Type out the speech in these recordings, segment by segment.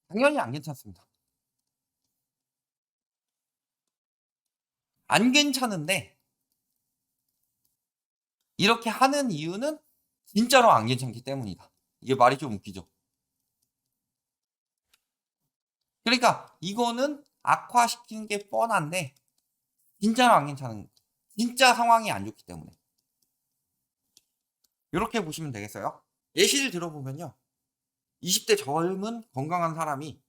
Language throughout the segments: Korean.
당연히 안 괜찮습니다. 안 괜찮은데 이렇게 하는 이유는 진짜로 안 괜찮기 때문이다. 이게 말이 좀 웃기죠. 그러니까 이거는 악화시키는 게 뻔한데 진짜로 안 괜찮은 진짜 상황이 안 좋기 때문에. 요렇게 보시면 되겠어요. 예시를 들어보면요. 20대 젊은 건강한 사람이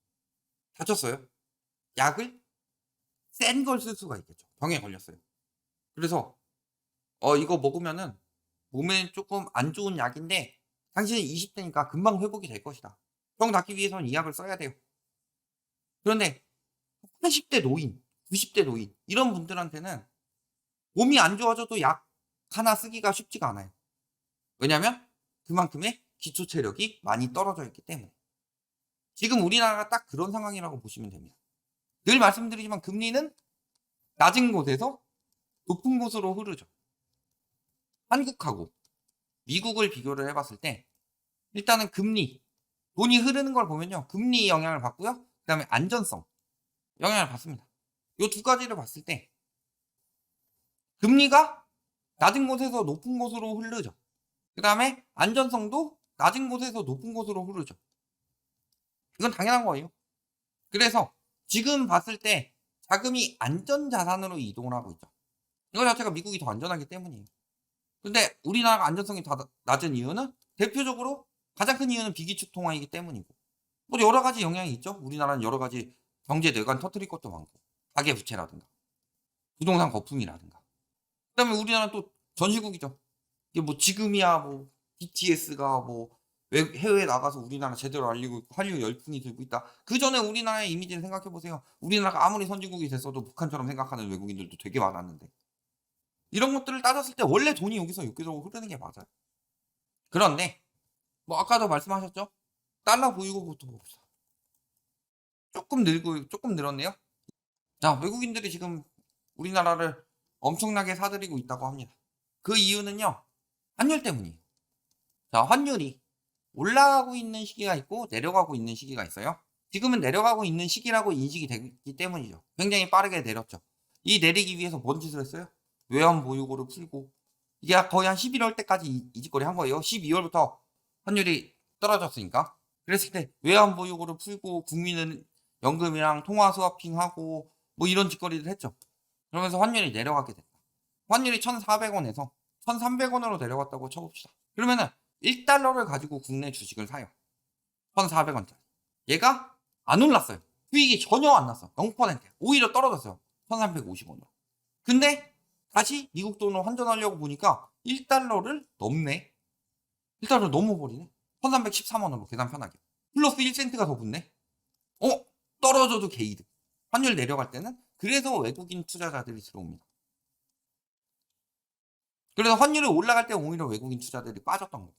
다쳤어요. 약을 센 걸 쓸 수가 있겠죠. 병에 걸렸어요. 그래서 이거 먹으면은 몸에 쪼끔 안 좋은 약인데 당신은 20 대니까 금방 회복이 될 것이다. 병 낫기 위해서는 이 약을 써야 돼요. 그런데 80대 노인, 90대 노인 이런 분들한테는 몸이 안 좋아져도 약 하나 쓰기가 쉽지가 않아요. 왜냐하면 그만큼의 기초 체력이 많이 떨어져 있기 때문에. 지금 우리나라가 딱 그런 상황이라고 보시면 됩니다. 늘 말씀드리지만 금리는 낮은 곳에서 높은 곳으로 흐르죠. 한국하고 미국을 비교를 해 봤을 때 일단은 금리, 돈이 흐르는 걸 보면요. 금리 영향을 받고요. 그다음에 안전성 영향을 받습니다. 요 두 가지를 봤을 때 금리가 낮은 곳에서 높은 곳으로 흐르죠. 그다음에 안전성도 낮은 곳에서 높은 곳으로 흐르죠. 이건 당연한 거예요. 그래서 지금 봤을 때 자금이 안전 자산으로 이동을 하고 있죠. 이거 자체가 미국이 더 안전하기 때문이에요. 근데 우리나라가 안전성이 더 낮은 이유는 대표적으로 가장 큰 이유는 비기축 통화이기 때문이고 뭐 여러 가지 영향이 있죠. 우리나라는 여러 가지 경제 뇌관 터뜨릴 것도 많고 가계 부채라든가 부동산 거품이라든가 그다음에 우리나라는 또 전시국이죠. 이게 뭐 지금이야 뭐 BTS가 뭐 해외에 나가서 우리나라 제대로 알리고 있고 한류 열풍이 들고 있다. 그전에 우리나라의 이미지를 생각해 보세요. 우리나라가 아무리 선진국이 됐어도 북한처럼 생각하는 외국인들도 되게 많았는데. 이런 것들을 따졌을 때 원래 돈이 여기서 여기로 흐르는 게 맞아요. 그런데 뭐 아까도 말씀하셨죠? 달러 보유고부터 봅시다. 조금 늘었네요. 자, 외국인들이 지금 우리나라를 엄청나게 사들이고 있다고 합니다. 그 이유는요. 환율 때문이에요. 자, 환율이 올라가고 있는 시기가 있고 내려가고 있는 시기가 있어요. 지금은 내려가고 있는 시기라고 인식이 되기 때문이죠. 굉장히 빠르게 내렸죠. 이 내리기 위해서 뭔 짓을 했어요? 외환 보유고를 풀고 이게 거의 한 11월 때까지 이 짓거리 한 거예요. 12 월부터 환율이 떨어졌으니까. 그랬을 때 외환 보유고를 풀고 국민은 연금이랑 통화 스와핑하고 뭐 이런 짓거리를 했죠. 그러면서 환율이 내려가게 됐다. 환율이 1,400 원에서 1,300 원으로 내려갔다고 쳐 봅시다. 그러면은 1 달러를 가지고 국내 주식을 사요. 1,400 원짜리. 얘가 안 올랐어요. 수익이 전혀 안 났어. 0%야. 오히려 떨어졌어요. 1,350 원으로. 근데 다시 미국 돈으로 환전하려고 보니까 1 달러를 넘네. 1 달러를 넘어버리네. 1,313 원으로 계산 편하게. 플러스 1 센트가 더 붙네. 어? 떨어져도 개이득. 환율 내려갈 때는 그래서 외국인 투자자들이 들어옵니다. 그래서 환율이 올라갈 때 오히려 외국인 투자들이 빠졌던 거예요.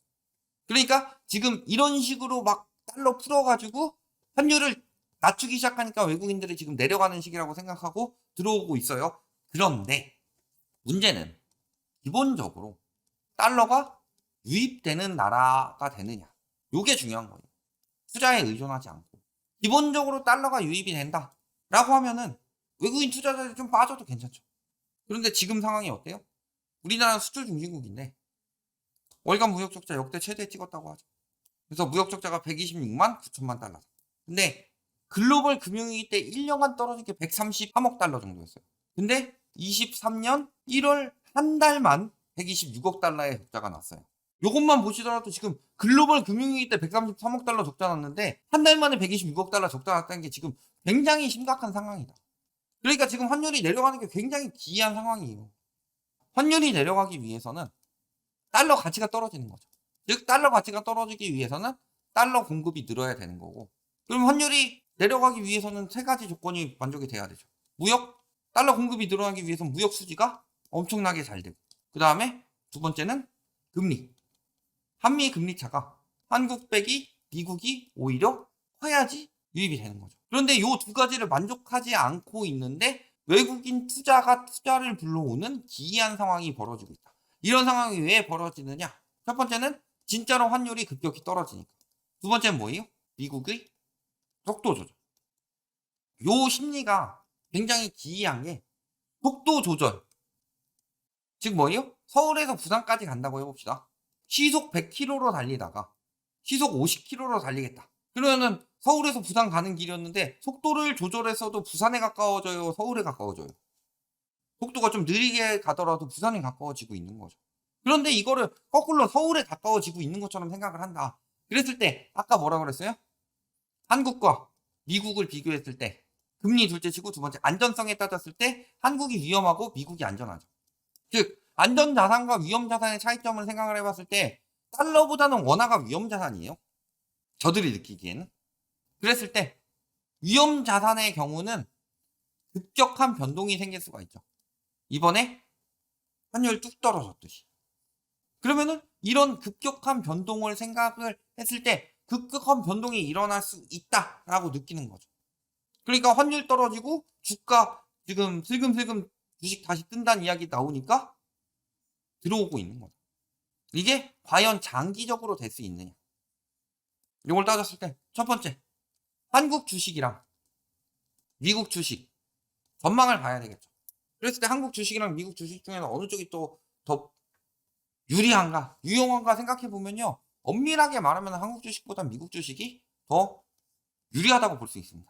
그러니까 지금 이런 식으로 막 달러 풀어 가지고 환율을 낮추기 시작하니까 외국인들이 지금 내려가는 시기라고 생각하고 들어오고 있어요. 그런데 문제는 기본적으로 달러가 유입되는 나라가 되느냐. 요게 중요한 거예요. 투자에 의존하지 않고. 기본적으로 달러가 유입이 된다라고 하면은 외국인 투자자들이 좀 빠져도 괜찮죠. 그런데 지금 상황이 어때요? 우리나라는 수출 중심국인데 월간 무역 적자 역대 최대 찍었다고 하죠. 그래서 무역 적자가 126만 9천만 달러. 근데 글로벌 금융위기 때 1년간 떨어진 게 133억 달러 정도였어요. 근데 23년 1월 한 달만 126억 달러의 적자가 났어요. 요것만 보시더라도 지금 글로벌 금융위기 때 133억 달러 적자 났는데 한 달 만에 126억 달러 적자 났다는 게 지금 굉장히 심각한 상황이다. 그러니까 지금 환율이 내려가는 게 굉장히 기이한 상황이에요. 환율이 내려가기 위해서는 달러 가치가 떨어지는 거죠. 즉 달러 가치가 떨어지기 위해서는 달러 공급이 늘어야 되는 거고 그럼 환율이 내려가기 위해서는 세 가지 조건이 만족이 돼야 되죠. 무역, 달러 공급이 늘어나기 위해서는 무역 수지가 엄청나게 잘 되고 그다음에 두 번째는 금리. 한미 금리 차가 한국 빼기 미국이 오히려 커야지 유입이 되는 거죠. 그런데 이 두 가지를 만족하지 않고 있는데 외국인 투자가 투자를 불러오는 기이한 상황이 벌어지고 있다. 이런 상황이 왜 벌어지느냐? 첫 번째는 진짜로 환율이 급격히 떨어지니까. 두 번째는 뭐예요? 미국의 속도 조절. 요 심리가 굉장히 기이한 게 속도 조절. 즉 뭐예요? 서울에서 부산까지 간다고 해봅시다. 시속 100km로 달리다가 시속 50km로 달리겠다. 그러면은 서울에서 부산 가는 길이었는데 속도를 조절했어도 부산에 가까워져요? 서울에 가까워져요? 속도가 좀 느리게 가더라도 부산에 가까워지고 있는 거죠. 그런데 이거를 거꾸로 서울에 가까워지고 있는 것처럼 생각을 한다. 그랬을 때 아까 뭐라 그랬어요? 한국과 미국을 비교했을 때 금리 둘째치고 두 번째 안전성에 따졌을 때 한국이 위험하고 미국이 안전하죠. 즉 안전자산과 위험자산의 차이점을 생각을 해봤을 때 달러보다는 원화가 위험자산이에요. 저들이 느끼기에는. 그랬을 때 위험자산의 경우는 급격한 변동이 생길 수가 있죠. 이번에 환율 뚝 떨어졌듯이. 그러면은 이런 급격한 변동을 생각을 했을 때 급격한 변동이 일어날 수 있다라고 느끼는 거죠. 그러니까 환율 떨어지고 주가 지금 슬금슬금 주식 다시 뜬다는 이야기 나오니까 들어오고 있는 거죠. 이게 과연 장기적으로 될 수 있느냐. 이걸 따졌을 때 첫 번째, 한국 주식이랑 미국 주식 전망을 봐야 되겠죠. 그랬을 때 한국 주식이랑 미국 주식 중에는 어느 쪽이 또 더 유리한가, 유용한가 생각해 보면요. 엄밀하게 말하면 한국 주식보다 미국 주식이 더 유리하다고 볼 수 있습니다.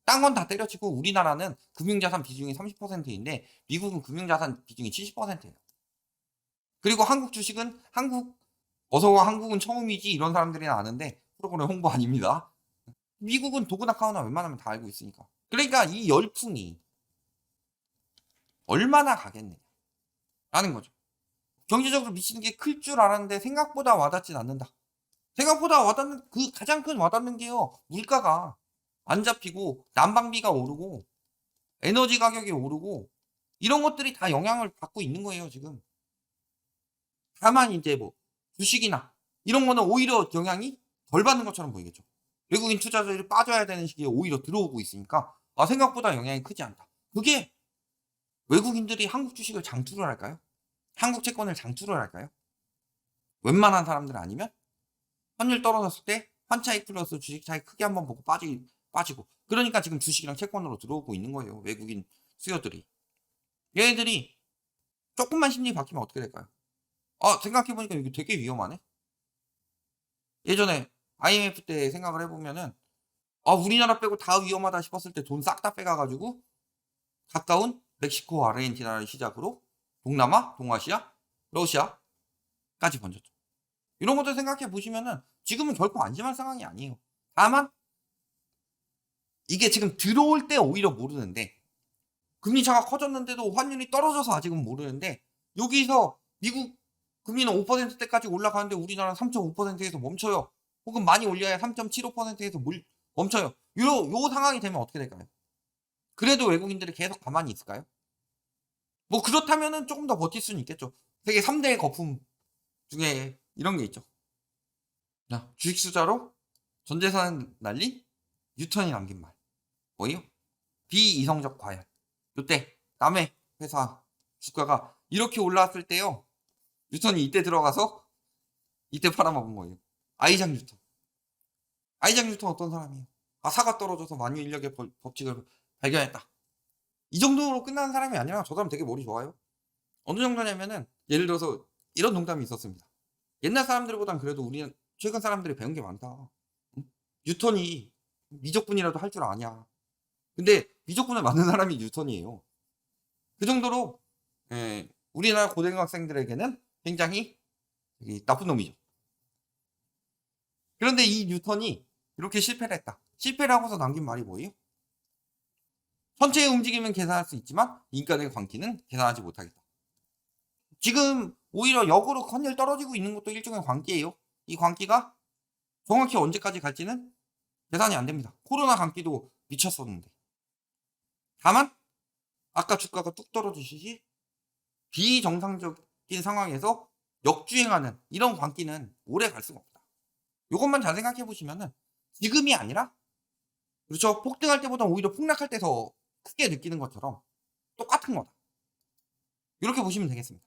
딴 건 다 때려치고 우리나라는 금융자산 비중이 30%인데 미국은 금융자산 비중이 70%예요. 그리고 한국 주식은 어서와 한국은 처음이지 이런 사람들이 아는데 프로그램 홍보 아닙니다. 미국은 도그나카우나 웬만하면 다 알고 있으니까. 그러니까 이 열풍이 얼마나 가겠느냐 라는 거죠. 경제적으로 미치는 게 클 줄 알았는데 생각보다 와닿진 않는다. 생각보다 와닿는 그 가장 큰 와닿는 게요. 물가가 안 잡히고 난방비가 오르고 에너지 가격이 오르고 이런 것들이 다 영향을 받고 있는 거예요, 지금. 다만 이제 뭐 주식이나 이런 거는 오히려 영향이 덜 받는 것처럼 보이겠죠. 외국인 투자자들이 빠져야 되는 시기에 오히려 들어오고 있으니까 생각보다 영향이 크지 않다. 그게 외국인들이 한국 주식을 장투를 할까요? 한국 채권을 장투를 할까요? 웬만한 사람들 아니면 환율 떨어졌을 때 환차익 플러스 주식 차익 크게 한번 보고 빠지고 그러니까 지금 주식이랑 채권으로 들어오고 있는 거예요. 외국인 수요들이. 얘네들이 조금만 심리 바뀌면 어떻게 될까요? 생각해보니까 이게 되게 위험하네. 예전에 IMF 때 생각을 해보면은 우리나라 빼고 다 위험하다 싶었을 때 돈 싹 다 빼가가지고 가까운 멕시코, 아르헨티나를 시작으로 동남아, 동아시아, 러시아까지 번졌죠. 이런 것들 생각해 보시면은 지금은 결코 안심할 상황이 아니에요. 다만 이게 지금 들어올 때 오히려 모르는데 금리차가 커졌는데도 환율이 떨어져서 아직은 모르는데 여기서 미국 금리는 5%대까지 올라가는데 우리나라는 3.5%에서 멈춰요. 혹은 많이 올려야 3.75%에서 멈춰요. 요 상황이 되면 어떻게 될까요? 그래도 외국인들이 계속 가만히 있을까요? 뭐 그렇다면은 조금 더 버틸 수는 있겠죠. 세계 3대 거품 중에 이런 게 있죠. 자, 주식 투자로 전 재산 날린 유턴이 남긴 말. 뭐예요? 비이성적 과열. 요때 남의 회사 주가가 이렇게 올라왔을 때요. 유턴이 이때 들어가서 이때 팔아먹은 거예요. 아이작 뉴턴. 아이작 뉴턴 어떤 사람이에요? 사가 떨어져서 만유 인력의 법칙을 발견했다. 이 정도로 끝나는 사람이 아니라 저 사람 되게 머리 좋아요. 어느 정도냐면은 예를 들어서 이런 농담이 있었습니다. 옛날 사람들보단 그래도 우리는 최근 사람들이 배운 게 많다. 응? 뉴턴이 미적분이라도 할 줄 아냐. 근데 미적분을 만든 사람이 뉴턴이에요. 그 정도로 우리나라 고등학생들에게는 굉장히 나쁜 놈이죠. 그런데 이 뉴턴이 이렇게 실패를 했다. 실패를 하고서 남긴 말이 뭐예요? 천체의 움직임은 계산할 수 있지만 인간의 광기는 계산하지 못하겠다. 지금 오히려 역으로 환율 떨어지고 있는 것도 일종의 광기예요. 이 광기가 정확히 언제까지 갈지는 계산이 안 됩니다. 코로나 광기도 미쳤었는데. 다만 아까 주가가 뚝 떨어지듯이 비정상적인 상황에서 역주행하는 이런 광기는 오래 갈 수가 없다. 이것만 잘 생각해 보시면은 지금이 아니라 그렇죠. 폭등할 때보다 오히려 폭락할 때 더 크게 느끼는 것처럼 똑같은 거다. 이렇게 보시면 되겠습니다.